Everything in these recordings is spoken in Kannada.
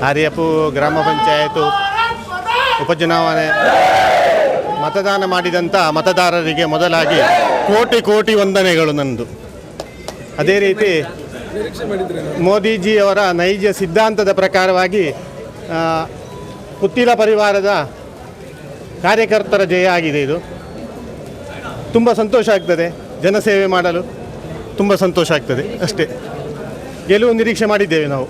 ಆರ್ಯಪು ಗ್ರಾಮ ಪಂಚಾಯತ್ ಉಪಚುನಾವಣೆ ಮತದಾನ ಮಾಡಿದಂಥ ಮತದಾರರಿಗೆ ಮೊದಲಾಗಿ ಕೋಟಿ ಕೋಟಿ ವಂದನೆಗಳು ನನ್ನದು. ಅದೇ ರೀತಿ ಮೋದಿಜಿಯವರ ನೈಜ ಸಿದ್ಧಾಂತದ ಪ್ರಕಾರವಾಗಿ ಪುತ್ತಿಲ ಪರಿವಾರದ ಕಾರ್ಯಕರ್ತರ ಜಯ ಆಗಿದೆ. ಇದು ತುಂಬ ಸಂತೋಷ ಆಗ್ತದೆ. ಜನಸೇವೆ ಮಾಡಲು ತುಂಬ ಸಂತೋಷ ಆಗ್ತದೆ ಅಷ್ಟೇ. ಗೆಲುವು ನಿರೀಕ್ಷೆ ಮಾಡಿದ್ದೇವೆ ನಾವು,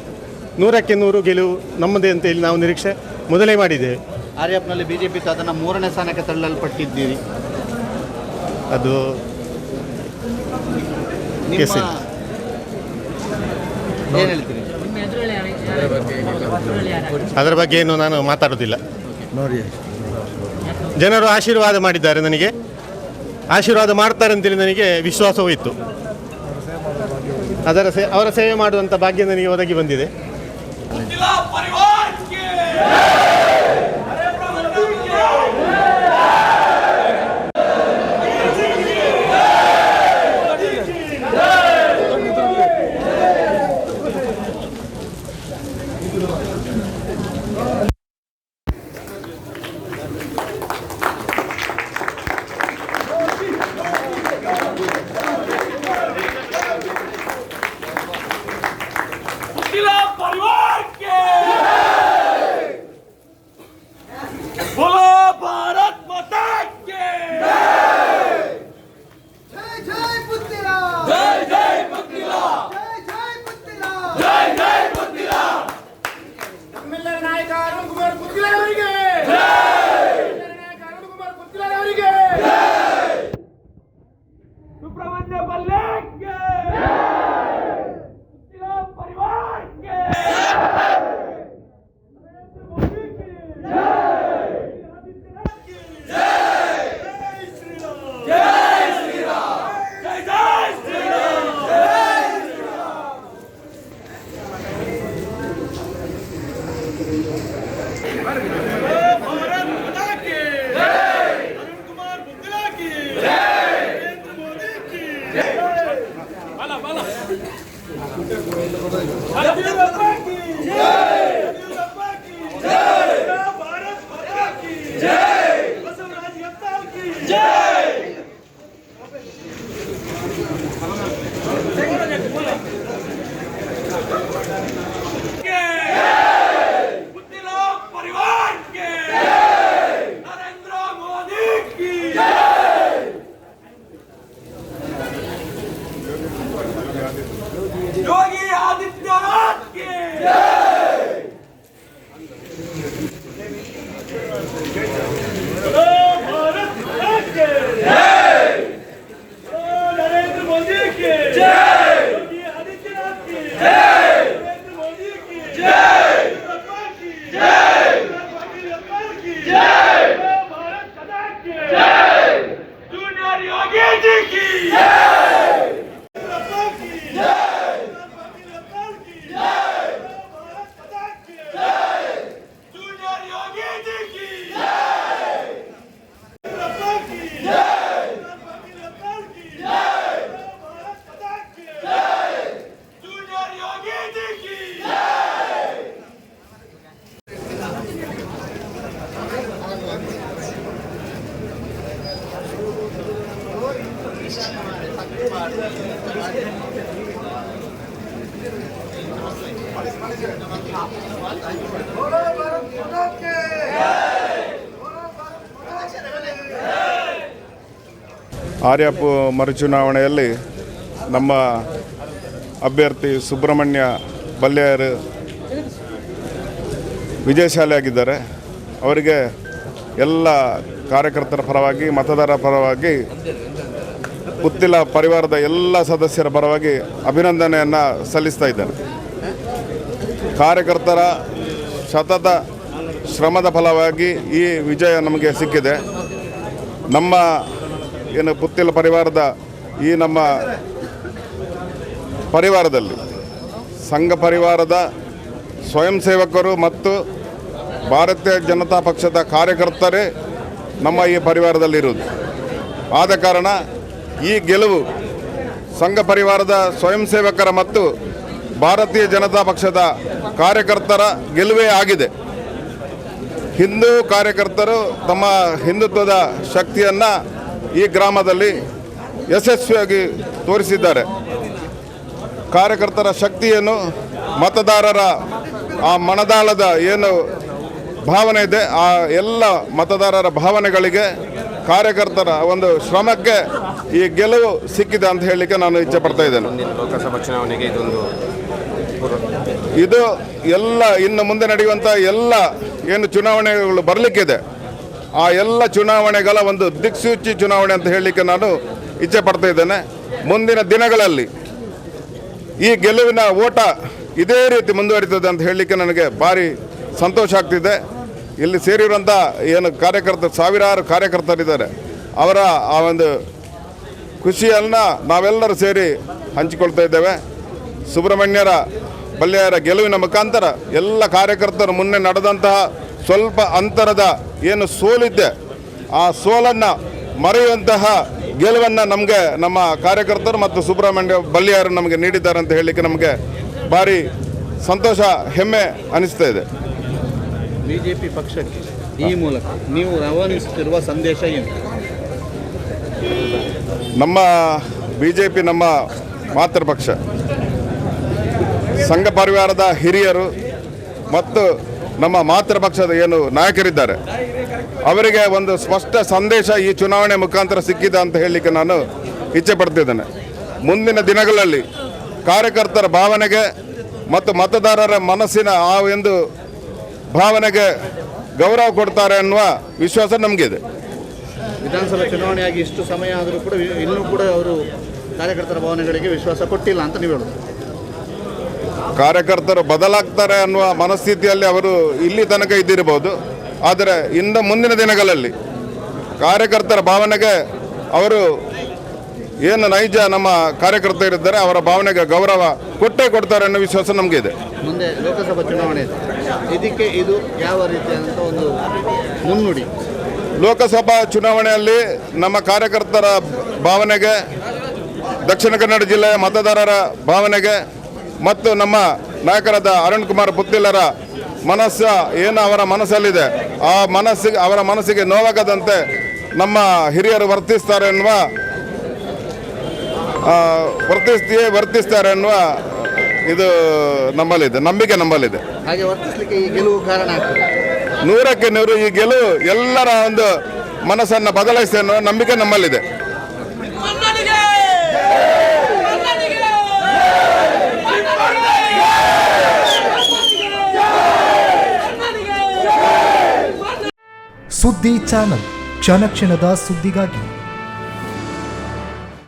100ಕ್ಕೆ 100 ಗೆಲುವು ನಮ್ಮದೇ ಅಂತೇಳಿ ನಾವು ನಿರೀಕ್ಷೆ ಮೊದಲೇ ಮಾಡಿದ್ದೇವೆ. ಆರ್ಯಪ್ನಲ್ಲಿ ಬಿಜೆಪಿ ಅದನ್ನು 3ನೇ ಸ್ಥಾನಕ್ಕೆ ತಳ್ಳಲ್ಪಟ್ಟಿದ್ದೀರಿ. ಅದು ಏನು ಹೇಳ್ತೀರಿ? ಅದರ ಬಗ್ಗೆ ಏನು ನಾನು ಮಾತಾಡೋದಿಲ್ಲ. ಜನರು ಆಶೀರ್ವಾದ ಮಾಡಿದ್ದಾರೆ, ನನಗೆ ಆಶೀರ್ವಾದ ಮಾಡ್ತಾರೆ ಅಂತೇಳಿ ನನಗೆ ವಿಶ್ವಾಸವೂ ಇತ್ತು. ಅವರ ಸೇವೆ ಮಾಡುವಂಥ ಭಾಗ್ಯ ನನಗೆ ಒದಗಿ ಬಂದಿದೆ. योगी आदित्यनाथ की भारत के नरेंद्र मोदी की योगी आदित्यनाथ की नरेंद्र मोदी की भारत सदा की जूनियर योगी जी की ಆರ್ಯಪು ಮರುಚುನಾವಣೆಯಲ್ಲಿ ನಮ್ಮ ಅಭ್ಯರ್ಥಿ ಸುಬ್ರಹ್ಮಣ್ಯ ಬಲ್ಯಾರು ವಿಜಯಶಾಲಿಯಾಗಿದ್ದಾರೆ. ಅವರಿಗೆ ಎಲ್ಲ ಕಾರ್ಯಕರ್ತರ ಪರವಾಗಿ, ಮತದಾರರ ಪರವಾಗಿ, ಪುತ್ತಿಲ ಪರಿವಾರದ ಎಲ್ಲ ಸದಸ್ಯರ ಪರವಾಗಿ ಅಭಿನಂದನೆಯನ್ನು ಸಲ್ಲಿಸ್ತಾ ಇದ್ದೇನೆ. ಕಾರ್ಯಕರ್ತರ ಸತತ ಶ್ರಮದ ಫಲವಾಗಿ ಈ ವಿಜಯ ನಮಗೆ ಸಿಕ್ಕಿದೆ. ನಮ್ಮ ಏನು ಪುತ್ತಿಲ ಪರಿವಾರದ ಈ ನಮ್ಮ ಪರಿವಾರದಲ್ಲಿ ಸಂಘ ಪರಿವಾರದ ಸ್ವಯಂ ಸೇವಕರು ಮತ್ತು ಭಾರತೀಯ ಜನತಾ ಪಕ್ಷದ ಕಾರ್ಯಕರ್ತರೇ ನಮ್ಮ ಈ ಪರಿವಾರದಲ್ಲಿರುವುದು. ಆದ ಕಾರಣ ಈ ಗೆಲುವು ಸಂಘ ಪರಿವಾರದ ಸ್ವಯಂ ಸೇವಕರ ಮತ್ತು ಭಾರತೀಯ ಜನತಾ ಪಕ್ಷದ ಕಾರ್ಯಕರ್ತರ ಗೆಲುವೇ ಆಗಿದೆ. ಹಿಂದೂ ಕಾರ್ಯಕರ್ತರು ತಮ್ಮ ಹಿಂದುತ್ವದ ಶಕ್ತಿಯನ್ನು ಈ ಗ್ರಾಮದಲ್ಲಿ ಯಶಸ್ವಿಯಾಗಿ ತೋರಿಸಿದ್ದಾರೆ. ಕಾರ್ಯಕರ್ತರ ಶಕ್ತಿಯನ್ನು ಮತದಾರರ ಆ ಮನದಾಳದ ಏನು ಭಾವನೆ ಇದೆ, ಆ ಎಲ್ಲ ಮತದಾರರ ಭಾವನೆಗಳಿಗೆ ಕಾರ್ಯಕರ್ತರ ಒಂದು ಶ್ರಮಕ್ಕೆ ಈ ಗೆಲುವು ಸಿಕ್ಕಿದೆ ಅಂತ ಹೇಳಲಿಕ್ಕೆ ನಾನು ಇಚ್ಛೆ ಪಡ್ತಾ ಇದ್ದೇನೆ. ಲೋಕಸಭಾ ಚುನಾವಣೆಗೆ ಇದು ಎಲ್ಲ ಇನ್ನು ಮುಂದೆ ನಡೆಯುವಂಥ ಎಲ್ಲ ಏನು ಚುನಾವಣೆಗಳು ಬರಲಿಕ್ಕಿದೆ, ಆ ಎಲ್ಲ ಚುನಾವಣೆಗಳ ಒಂದು ದಿಕ್ಸೂಚಿ ಚುನಾವಣೆ ಅಂತ ಹೇಳಲಿಕ್ಕೆ ನಾನು ಇಚ್ಛೆ ಪಡ್ತಾ ಇದ್ದೇನೆ. ಮುಂದಿನ ದಿನಗಳಲ್ಲಿ ಈ ಗೆಲುವಿನ ಓಟ ಇದೇ ರೀತಿ ಮುಂದುವರಿತದೆ ಅಂತ ಹೇಳಲಿಕ್ಕೆ ನನಗೆ ಭಾರಿ ಸಂತೋಷ ಆಗ್ತಿದೆ. ಇಲ್ಲಿ ಸೇರಿರುವಂಥ ಏನು ಕಾರ್ಯಕರ್ತರು, ಸಾವಿರಾರು ಕಾರ್ಯಕರ್ತರಿದ್ದಾರೆ, ಅವರ ಆ ಒಂದು ಖುಷಿಯನ್ನು ನಾವೆಲ್ಲರೂ ಸೇರಿ ಹಂಚಿಕೊಳ್ತಾ ಇದ್ದೇವೆ. ಸುಬ್ರಹ್ಮಣ್ಯರ ಬಲ್ಯಾರ ಗೆಲುವಿನ ಮುಖಾಂತರ ಎಲ್ಲ ಕಾರ್ಯಕರ್ತರು ಮುನ್ನೆ ನಡೆದಂತಹ ಸ್ವಲ್ಪ ಅಂತರದ ಏನು ಸೋಲಿದ್ದೆ, ಆ ಸೋಲನ್ನು ಮರೆಯುವಂತಹ ಗೆಲುವನ್ನು ನಮಗೆ ನಮ್ಮ ಕಾರ್ಯಕರ್ತರು ಮತ್ತು ಸುಬ್ರಹ್ಮಣ್ಯ ಬಲ್ಯಾರು ನಮಗೆ ನೀಡಿದ್ದಾರೆ ಅಂತ ಹೇಳಲಿಕ್ಕೆ ನಮಗೆ ಭಾರಿ ಸಂತೋಷ, ಹೆಮ್ಮೆ ಅನಿಸ್ತಾ ಇದೆ. ಬಿಜೆಪಿ ಪಕ್ಷಕ್ಕೆ ಈ ಮೂಲಕ ನೀವು ರವಾನಿಸುತ್ತಿರುವ ಸಂದೇಶ ಏನು? ನಮ್ಮ BJP ನಮ್ಮ ಮಾತೃಪಕ್ಷ, ಸಂಘ ಪರಿವಾರದ ಹಿರಿಯರು ಮತ್ತು ನಮ್ಮ ಮಾತೃಪಕ್ಷದ ಏನು ನಾಯಕರಿದ್ದಾರೆ, ಅವರಿಗೆ ಒಂದು ಸ್ಪಷ್ಟ ಸಂದೇಶ ಈ ಚುನಾವಣೆ ಮುಖಾಂತರ ಸಿಕ್ಕಿದೆ ಅಂತ ಹೇಳಲಿಕ್ಕೆ ನಾನು ಇಚ್ಛೆ ಪಡ್ತಿದ್ದೇನೆ. ಮುಂದಿನ ದಿನಗಳಲ್ಲಿ ಕಾರ್ಯಕರ್ತರ ಭಾವನೆಗೆ ಮತ್ತು ಮತದಾರರ ಮನಸ್ಸಿನ ಆ ಒಂದು ಭಾವನೆಗೆ ಗೌರವ ಕೊಡ್ತಾರೆ ಅನ್ನುವ ವಿಶ್ವಾಸ ನಮಗಿದೆ. ವಿಧಾನಸಭಾ ಚುನಾವಣೆಯಾಗಿ ಇಷ್ಟು ಸಮಯ ಆದರೂ ಕೂಡ ಇನ್ನೂ ಕೂಡ ಅವರು ಕಾರ್ಯಕರ್ತರ ಭಾವನೆಗಳಿಗೆ ವಿಶ್ವಾಸ ಕೊಟ್ಟಿಲ್ಲ ಅಂತ ನೀವು ಹೇಳೋದು? ಕಾರ್ಯಕರ್ತರು ಬದಲಾಗ್ತಾರೆ ಅನ್ನುವ ಮನಸ್ಥಿತಿಯಲ್ಲಿ ಅವರು ಇಲ್ಲಿ ತನಕ ಇದ್ದಿರಬಹುದು. ಆದರೆ ಇನ್ನು ಮುಂದಿನ ದಿನಗಳಲ್ಲಿ ಕಾರ್ಯಕರ್ತರ ಭಾವನೆಗೆ ಅವರು ಏನು ನೈಜ ನಮ್ಮ ಕಾರ್ಯಕರ್ತರಿದ್ದಾರೆ, ಅವರ ಭಾವನೆಗೆ ಗೌರವ ಕೊಟ್ಟೇ ಕೊಡ್ತಾರೆ ಅನ್ನೋ ವಿಶ್ವಾಸ ನಮಗೆ ಇದೆ. ಮುಂದೆ ಲೋಕಸಭಾ ಚುನಾವಣೆ ಇದೆ, ಇದಕ್ಕೆ ಇದು ಯಾವ ರೀತಿಯಾದಂಥ ಒಂದು ಮುನ್ನುಡಿ? ಲೋಕಸಭಾ ಚುನಾವಣೆಯಲ್ಲಿ ನಮ್ಮ ಕಾರ್ಯಕರ್ತರ ಭಾವನೆಗೆ, ದಕ್ಷಿಣ ಕನ್ನಡ ಜಿಲ್ಲೆಯ ಮತದಾರರ ಭಾವನೆಗೆ ಮತ್ತು ನಮ್ಮ ನಾಯಕರಾದ ಅರುಣ್ ಕುಮಾರ್ ಪುತ್ತಿಲರ ಏನು ಅವರ ಮನಸ್ಸಲ್ಲಿದೆ, ಆ ಮನಸ್ಸಿಗೆ, ಅವರ ಮನಸ್ಸಿಗೆ ನೋವಾಗದಂತೆ ನಮ್ಮ ಹಿರಿಯರು ವರ್ತಿಸ್ತಾರೆ ಎನ್ನುವ ಇದು ನಮ್ಮಲ್ಲಿದೆ, ನಂಬಿಕೆ ನಮ್ಮಲ್ಲಿದೆ. ಹಾಗೆ ವರ್ತಿಸಲಿಕ್ಕೆ ಈ ಗೆಲುವು ಕಾರಣ ಆಗ್ತದೆ. 100ಕ್ಕೆ 100 ಈ ಗೆಲುವು ಎಲ್ಲರ ಒಂದು ಮನಸ್ಸನ್ನು ಬದಲಾಯಿಸಿ ಅನ್ನೋ ನಂಬಿಕೆ ನಮ್ಮಲ್ಲಿದೆ. ಸುದ್ದಿ ಚಾನಲ್, ಕ್ಷಣ ಕ್ಷಣದ ಸುದ್ದಿಗಾಗಿ.